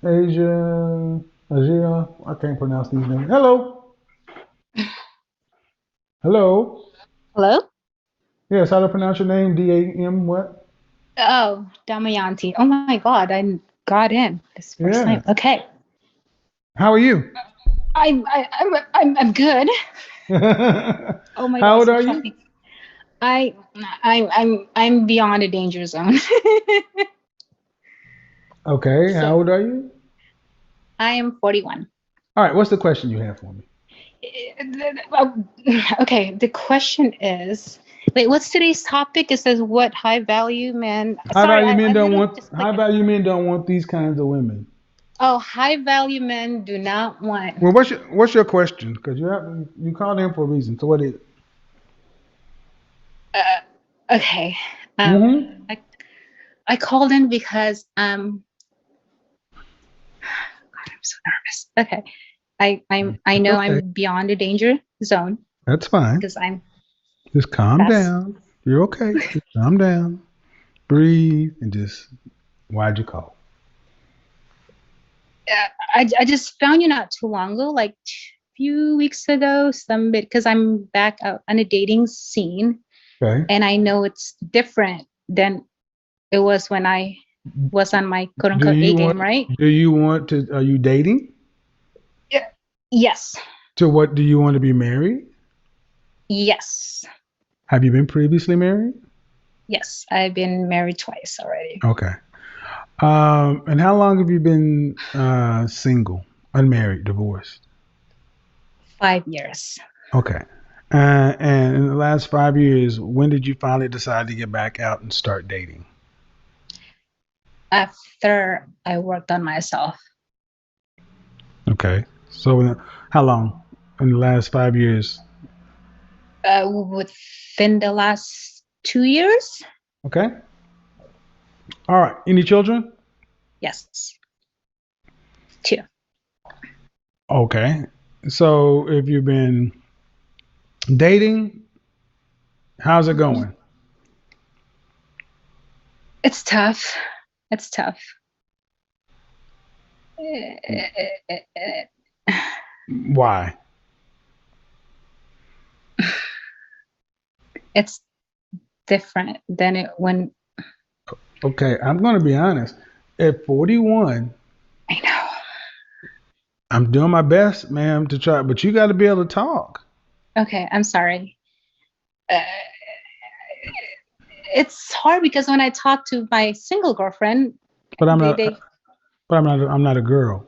Asia, I can't pronounce these names. Hello, hello. Hello? Yes, how to pronounce your name? D-A-M what? Oh, Damayanti. Oh my God, I got in this first time. Yeah. Okay. How are you? I'm good. Oh my How God, old so are you? shocking. I I'm beyond the danger zone. Okay, So how old are you? I am 41. All right, what's the question you have for me? Okay, the question is, wait, what's today's topic? It says what high value men. High Sorry, value men I don't literally want just high clicked it. value men don't want these kinds of women. Oh, high value men do not want. Well, what's your question? Because you called in for a reason. So what is it? Uh, okay. Mm-hmm. I I called in because God, I'm so nervous. Okay. I It's know okay. I'm beyond the danger zone That's fine. because I'm Just calm that's down. You're okay. Just calm down. Breathe and just why'd you call? I just found you not too long ago, like few weeks ago, some bit because I'm back out on a dating scene Okay. and I know it's different than it was when I was on my quote Do unquote A you want game, right? do you want to are you dating? Yeah. Yes. To what do you want to be married? Yes. Have you been previously married? Yes. I've been married twice already. Okay. And how long have you been single, unmarried, divorced? 5 years. Okay. And in the last 5 years, when did you finally decide to get back out and start dating? After I worked on myself. Okay. So how long in the last 5 years? Within the last 2 years. Okay. All right. Any children? Yes, two. Okay. So if you've been dating, how's it Mhm. going? It's tough. It's tough. Why? It's different than it when Okay, I'm going to be honest. At 41, I know. I'm doing my best, ma'am, to try, but you got to be able to talk. Okay, I'm sorry. Uh, it's hard because when I talk to my single girlfriend, But I'm not. they But I'm not a girl.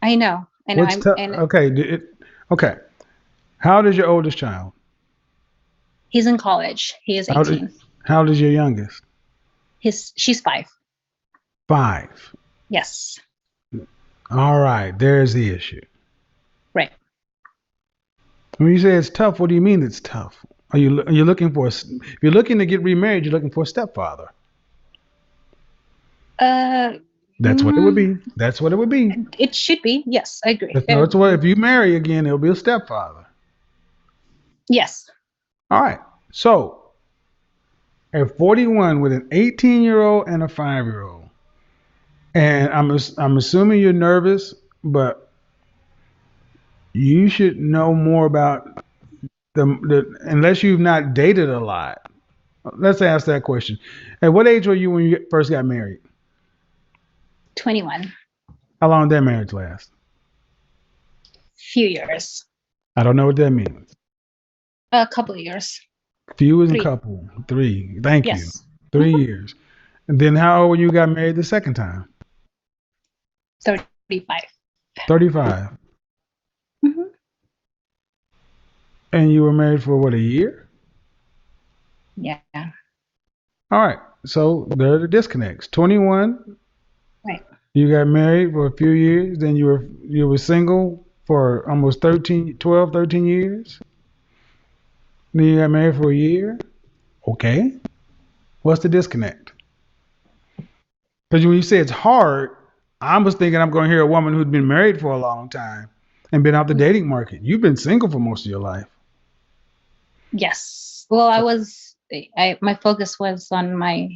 I know. What's I'm tough? and Okay. Okay. How old is your oldest child? he's in college. He is How old, 18. how old is your youngest? She's 5. 5. Yes, All right. There's the issue. right. When you say it's tough, what do you mean it's tough? Are you looking for if you're looking to get remarried, you're looking for a stepfather. Uh, That's what it would mm, be. That's what it would be. it should be. Yes, I agree. That's what if you marry again, it'll be a stepfather. Yes. All right. So at 41 with an 18-year-old and a 5-year-old, and I'm assuming you're nervous, but you should know more about the unless you've not dated a lot. Let's ask that question. At what age were you when you first got married? 21. How long did that marriage last? Few years. I don't know what that means. A couple of years. Few is a 3. couple. 3. Thank you. Yes. Three Mhm. years. And then how old when you got married the second time? 35. 35. Hmm. And you were married for what, a year? Yeah. All right. So there are the disconnects. 21, Right. you got married for a few years, then you were single for almost 13, 12, 13 years. Then you got married for a year. Okay. What's the disconnect? Because when you say it's hard, I was thinking I'm going to hear a woman who's been married for a long time and been out the dating market. You've been single for most of your life. Yes. Well, So I my focus was on my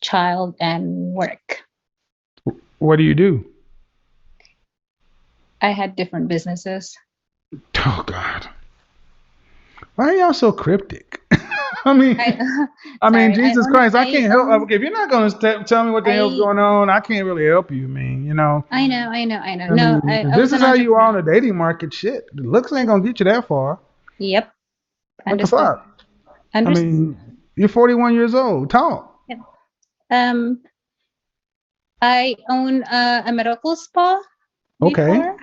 child and work. what do you do? I had different businesses. Oh God, why are y'all so cryptic? I mean, I I mean, sorry. Jesus Christ, I I can't help. own Okay, if you're not gonna tell me what the hell's I going on, I can't really help you. I mean, I know. I No, mean, if I this was is an how you are entrepreneur. on the dating market, shit, the looks ain't gonna get you that far. Yep. What the Understood. fuck? I Understood. mean, you're 41 years old. Talk. Yep. Um, I own a medical spa Okay. before,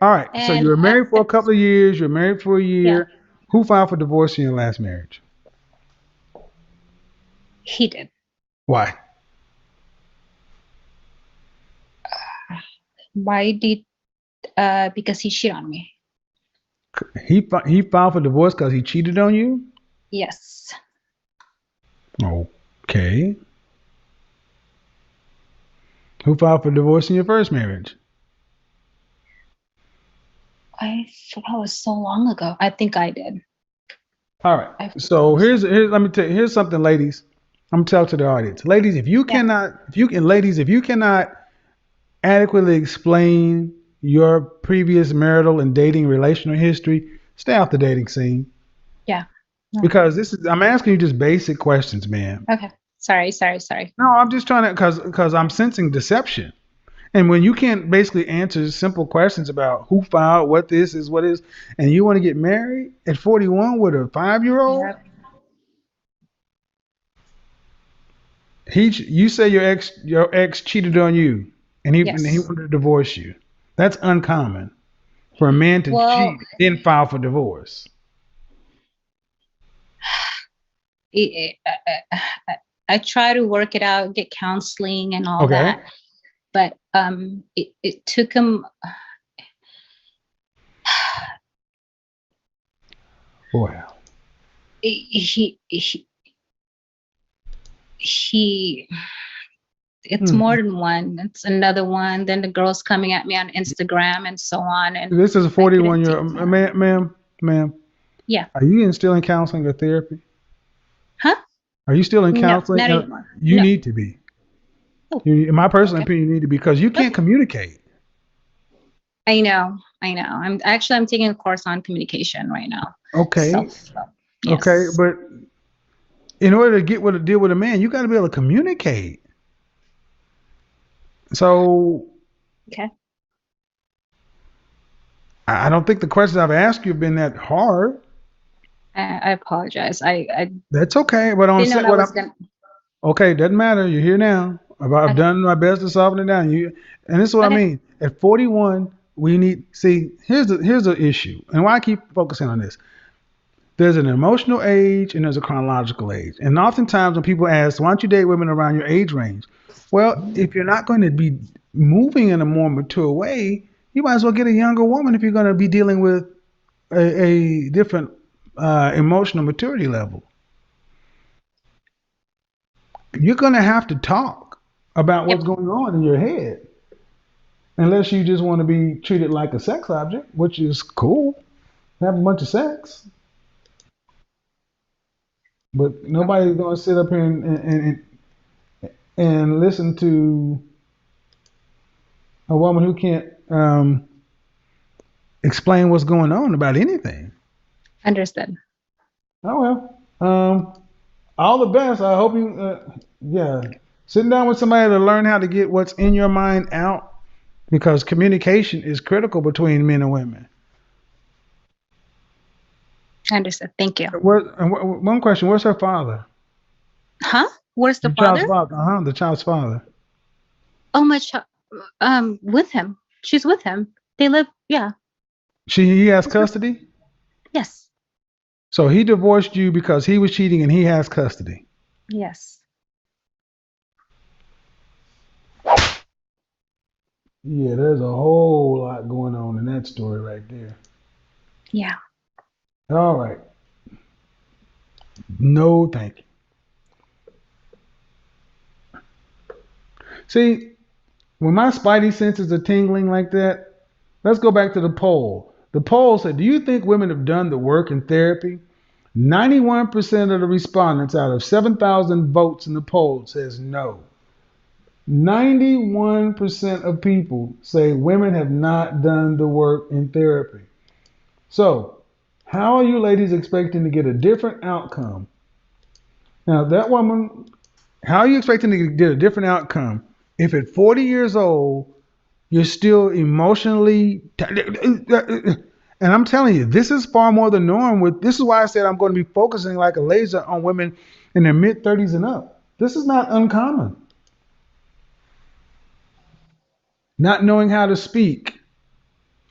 All right. So you and were married for a couple of years. You're married for a yeah, year. Who filed for divorce in your last marriage? he did. Why? Why did because he cheated on me. He filed for divorce because he cheated on you. Yes. Okay. Who filed for divorce in your first marriage? I forgot it was so long ago. I think I did. All right. I forgot it So was so here's let me tell you, here's something, ladies. I'm gonna tell to the audience, ladies, yeah, if you cannot adequately explain your previous marital and dating relational history, stay off the dating scene. yeah. No. Because I'm asking you just basic questions, man. Okay. Sorry. No, I'm just trying to, because I'm sensing deception. And when you can't basically answer simple questions about who filed, what this is, what is, and you want to get married at 41 with a 5-year old, Yep. you say your ex cheated on you, and he Yes. wanted to divorce you. That's uncommon for a man to Well, cheat then file for divorce. I try to work it out, get counseling and all Okay. that, but it took him. Well, He he. It's more hmm. than one. It's another one. Then the girls coming at me on Instagram and so on, and This is a I 41 couldn't year take old it. ma'am. Yeah. Are you still in counseling or therapy? Huh? Are you still in No, counseling? not anymore. You No. need to be. Oh, In my personal okay. opinion, you need to be because you can't Okay. communicate. I know. I know. I'm taking a course on communication right now. Okay, Self. okay, Yes. but in order to get with a deal with a man, you got to be able to communicate. So Okay. I don't think the questions I've asked you have been that hard. I apologize. I That's okay. But on didn't know set, what I what was I'm gonna. okay, doesn't matter. You're here now. I've Okay. done my best to soften it down. And this is what I Okay. mean. At 41, we need see. Here's the issue, and why I keep focusing on this. There's an emotional age and there's a chronological age. And oftentimes when people ask, why don't you date women around your age range? Well, if you're not going to be moving in a more mature way, you might as well get a younger woman if you're going to be dealing with a different emotional maturity level. You're going to have to talk about what's Yep. going on in your head, unless you just want to be treated like a sex object, which is cool. Have a bunch of sex, but nobody's going to sit up here and listen to a woman who can't explain what's going on about anything. Understood. Oh well. All the best. I hope you. Yeah. Sitting down with somebody to learn how to get what's in your mind out because communication is critical between men and women. Understood. Thank you. One question: where's her father? Huh? Where's the The child's father? father. Uh huh. The child's father. Oh, my child. With him. She's with him. They live. Yeah. He has She's with. custody. Yes. So he divorced you because he was cheating and he has custody. Yes. Yeah, there's a whole lot going on in that story right there. Yeah. All right. No, thank you. See, when my spidey senses are tingling like that, let's go back to the poll. The poll said, do you think women have done the work in therapy? 91% of the respondents out of 7,000 votes in the poll says no. 91% of people say women have not done the work in therapy. So, how are you ladies expecting to get a different outcome? Now, that woman, how are you expecting to get a different outcome if at 40 years old you're still emotionally. And I'm telling you, this is far more the norm. With this is why I said I'm going to be focusing like a laser on women in their mid 30s and up. This is not uncommon. Not knowing how to speak,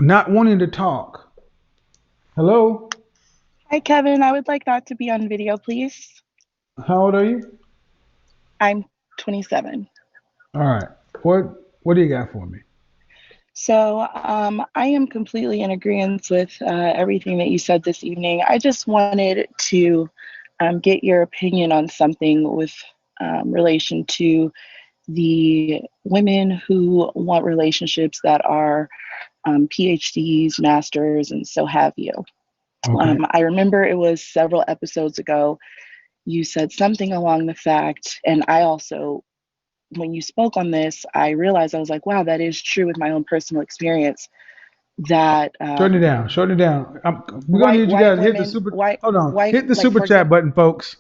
not wanting to talk. Hello, Hi, Kevin. I would like that to be on video, please. how old are you? I'm 27. All right. What do you got for me? So I am completely in agreement with everything that you said this evening. I just wanted to get your opinion on something with relation to the women who want relationships that are PhDs, masters, and so have you. Okay. I remember it was several episodes ago, you said something along the fact, and I also, when you spoke on this, I realized, I was like, wow, that is true with my own personal experience. That Shorten it down. Shorten it down. We're gonna need you white guys to hit the women, super. Hold on. white, Hit the like super for chat example, button, folks.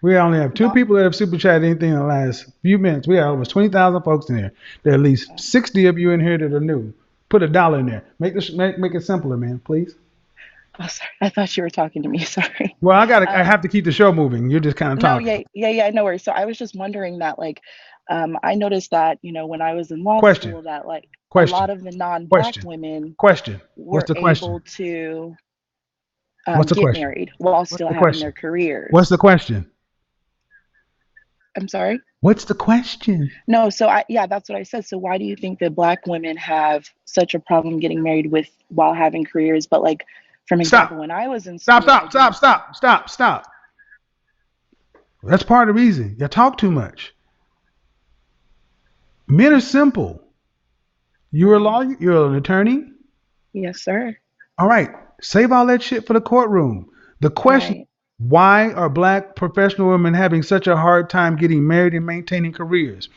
We only have two not people that have super chatted anything in the last few minutes. We got almost 20,000 folks in here. There are at least 60 of you in here that are new. Put $1 in there. Make it simpler, man, please. oh, sorry, I thought you were talking to me. Sorry. Well, I Um, have to keep the show moving. You're just kind of no, talking. yeah, no worries. So I was just wondering that, like, I noticed that, when I was in law Question. school, that like a lot Question. of the non-black Question. women Question. What's were the question? able to What's the get question? married while What's still the having question? their What's careers. the question? I'm sorry. What's the question? No, so yeah, that's what I said. So why do you think that black women have such a problem getting married with while having careers? But like, from example, Stop. when I was in Stop. school, I Stop. Stop. didn't see. Stop. Stop. Stop. That's part of the reason. You talk too much. Men are simple. You're a Right. lawyer. You're an attorney. Yes, sir. All right, save all that shit for the courtroom. The question: Right. why are black professional women having such a hard time getting married and maintaining careers?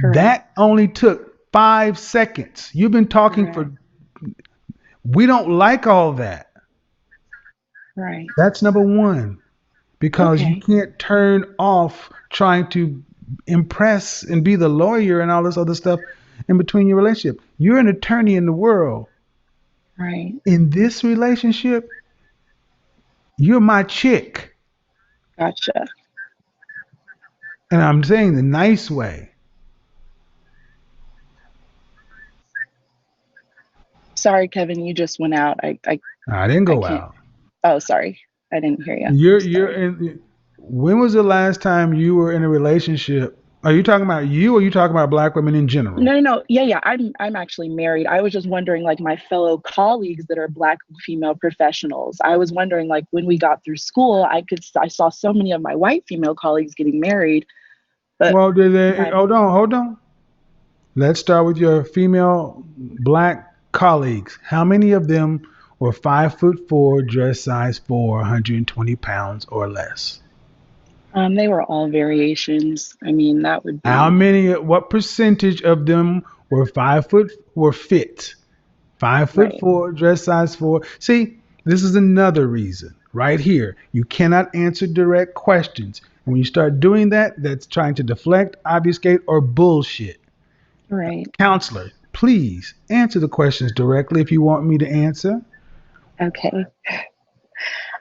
That Correct. only took 5 seconds. You've been talking Correct. for. We don't like all that. Right. That's number one because you Okay. can't turn off trying to impress and be the lawyer and all this other stuff in between your relationship. You're an attorney in the world. Right. In this relationship, you're my chick. Gotcha. And I'm saying the nice way. Sorry, Kevin, you just went out. I didn't I go can't. out. Oh, sorry. I didn't hear you. I'm You're sorry. in. When was the last time you were in a relationship? Are you talking about you or are you talking about black women in general? No, no, no. Yeah, yeah. I'm actually married. I was just wondering, like, my fellow colleagues that are black female professionals. I was wondering, like, when we got through school, I saw so many of my white female colleagues getting married, but Well, did they, my hold on. Let's start with your female black colleagues. How many of them were 5'4", dress size 4, 120 pounds or less? they were all variations. I mean, that would How be many? What percentage of them were fit? 5'4", right. dress size 4. See, this is another reason right here. You cannot answer direct questions. And when you start doing that, that's trying to deflect, obfuscate, or bullshit. Right. Counselor, please answer the questions directly if you want me to answer. Okay.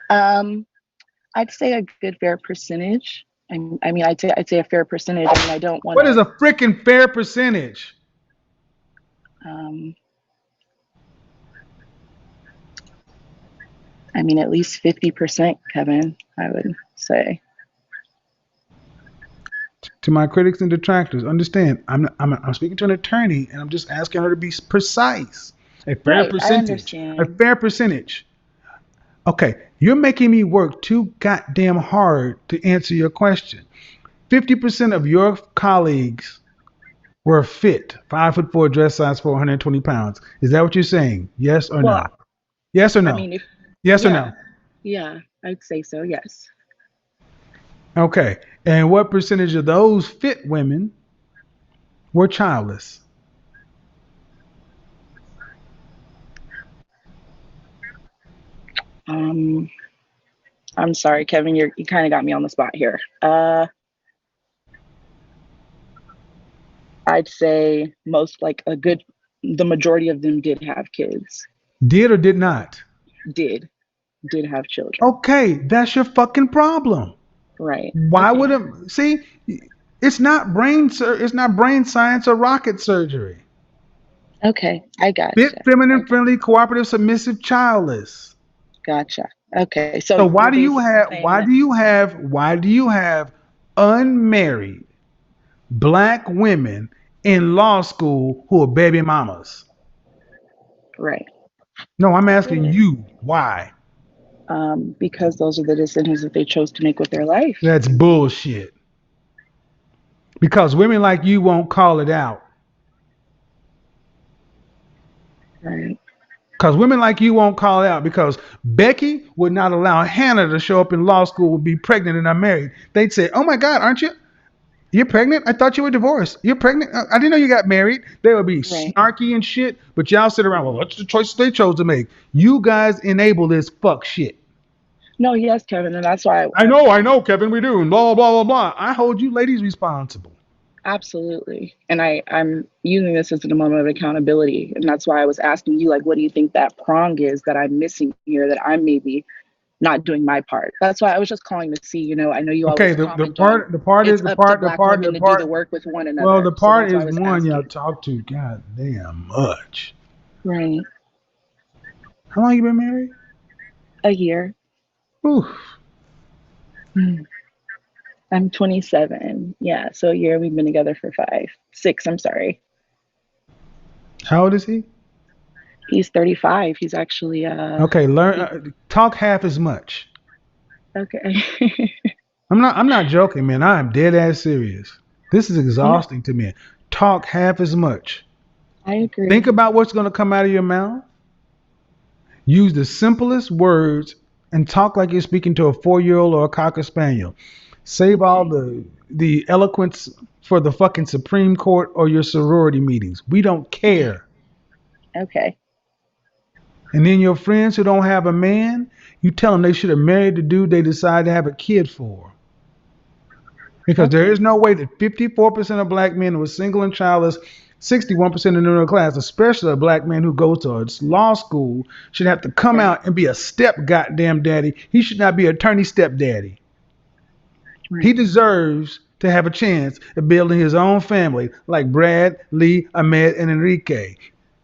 Um, I'd say a good fair percentage. I mean, I'd say a fair percentage. I mean, I don't want What is to. a freaking fair percentage? Um, I mean, at least 50%, Kevin. I would say. To my critics and detractors, understand, I'm speaking to an attorney and I'm just asking her to be precise. A fair Right. I percentage. A understand. fair percentage. Okay, you're making me work too goddamn hard to answer your question. 50% of your colleagues were fit, 5'4", dress size 420 pounds. Is that what you're saying? Yes or Well, no? Yes or I no? mean, if Yes or yeah, no? yeah, I'd say so. Yes. Okay. And what percentage of those fit women were childless? Um, I'm sorry, Kevin. You kind of got me on the spot here. I'd say the majority of them did have kids. Did or did not? Did have children. Okay, that's your fucking problem. Right. Why would Okay. it? See, it's not it's not brain science or rocket surgery. Okay. I Fit, gotcha. feminine, friendly, cooperative, submissive, childless. Gotcha. Okay. So So you're basically saying that. why do you have unmarried black women in law school who are baby mamas? Right. No, I'm Get asking it. you why. Because those are the decisions that they chose to make with their life. That's bullshit. Because women like you won't call it out. Right. Because women like you won't call it out. Because Becky would not allow Hannah to show up in law school, would be pregnant and unmarried. They'd say, "Oh my God, aren't you? You're pregnant? I thought you were divorced. You're pregnant? I didn't know you got married." They would be Right. snarky and shit. But y'all sit around, well, what's the choice they chose to make? You guys enable this fuck shit. No, yes, Kevin, and that's why I know, Kevin, we do. And blah, blah, blah, blah. I hold you ladies responsible. absolutely. And I'm using this as a moment of accountability. And that's why I was asking you, like, what do you think that prong is that I'm missing here, that I'm maybe not doing my part? That's why I was just calling to see, I know you Okay, always comment on it's up to Black women to do the work with one well, the another. So part that's why I is was one y'all asking. talk to goddamn much. Right. How long you been married? A year. Oof. Hmm. I'm 27. Yeah. So a year. We've been together for 6. I'm sorry. How old is he? He's 35. He's actually, Okay, learn he, talk half as much. okay. I'm not joking, man. I am dead ass serious. This is No, exhausting to me. Talk half as much. I Think agree. about what's going to come out of your mouth. Use the simplest words and talk like you're speaking to a 4-year-old or a cocker spaniel. Save all Okay. the eloquence for the fucking Supreme Court or your sorority meetings. We don't care. Okay. And then your friends who don't have a man, you tell them they should have married the dude they decided to have a kid for. Because there is Okay. no way that 54% of black men who are single and childless, 61% in the middle class, especially a black man who goes to a law school, should have to come Right. out and be a step goddamn daddy. He should not be attorney step daddy. He Right. deserves to have a chance at building his own family like Brad, Lee, Ahmed, and Enrique.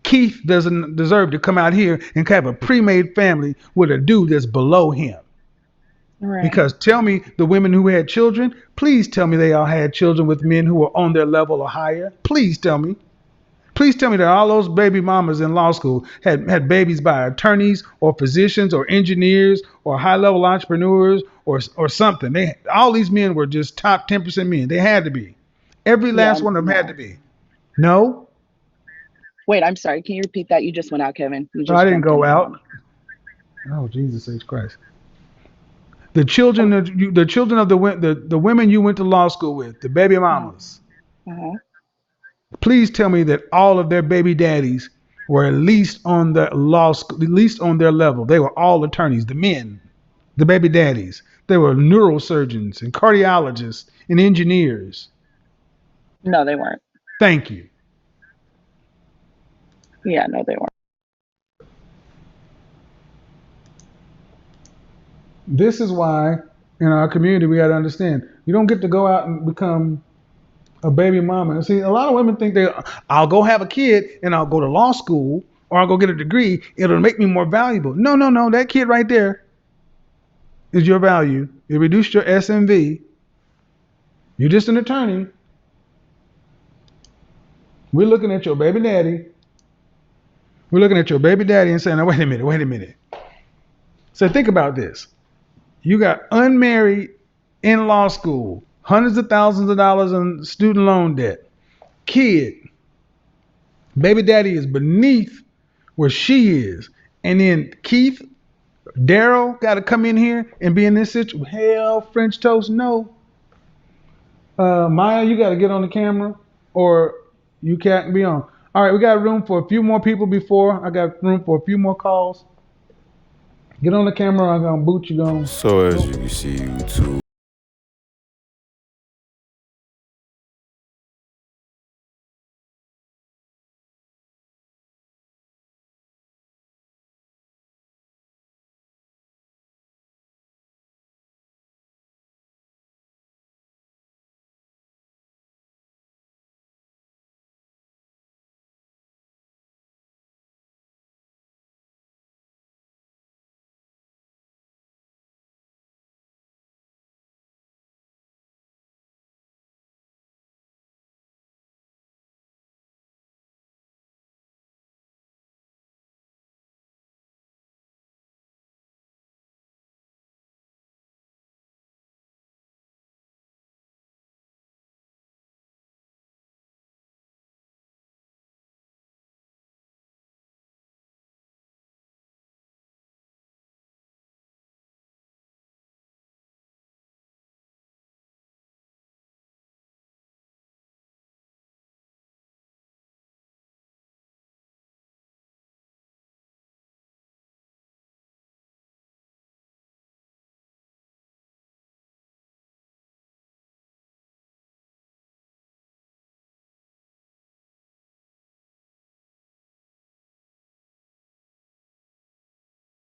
Keith doesn't deserve to come out here and have a pre-made family with a dude that's below him. Right. Because tell me, the women who had children, please tell me they all had children with men who were on their level or higher. Please tell me. Please tell me that all those baby mamas in law school had babies by attorneys or physicians or engineers or high level entrepreneurs or something. All these men were just top 10% men. They had to be. Every Yeah. last one of them had to No. be. No, Wait, I'm sorry. Can you repeat that? You just went out, Kevin. You I just didn't jumped in go there on out. me. Oh, Jesus H. Christ. The children Oh, of the children of the women you went to law school with, the baby uh-huh. mamas. Uh-huh. Please tell me that all of their baby daddies were at least on the law school, at least on their level. They were all attorneys, the men, the baby daddies. They were neurosurgeons and cardiologists and engineers. No, they weren't. Thank you. Yeah, no, they weren't. This is why in our community we got to understand you don't get to go out and become a baby mama. And see, a lot of women think I'll go have a kid and I'll go to law school or I'll go get a degree. It'll make me more valuable. No, no, no. That kid right there is your value. It reduced your SMV. You're just an attorney. We're looking at your baby daddy. We're looking at your baby daddy and saying, "Now, wait a minute." So think about this. You got unmarried in law school, hundreds of thousands of dollars in student loan debt. Kid, baby daddy is beneath where she is. And then Keith, Daryl got to come in here and be in this situation. Hell, French toast, no. Maya, you got to get on the camera, or You can't be on. All right, we got room for a few more people before. I got room for a few more calls. Get on the camera. I'm gonna boot you. Gonna So as go. you can see, YouTube,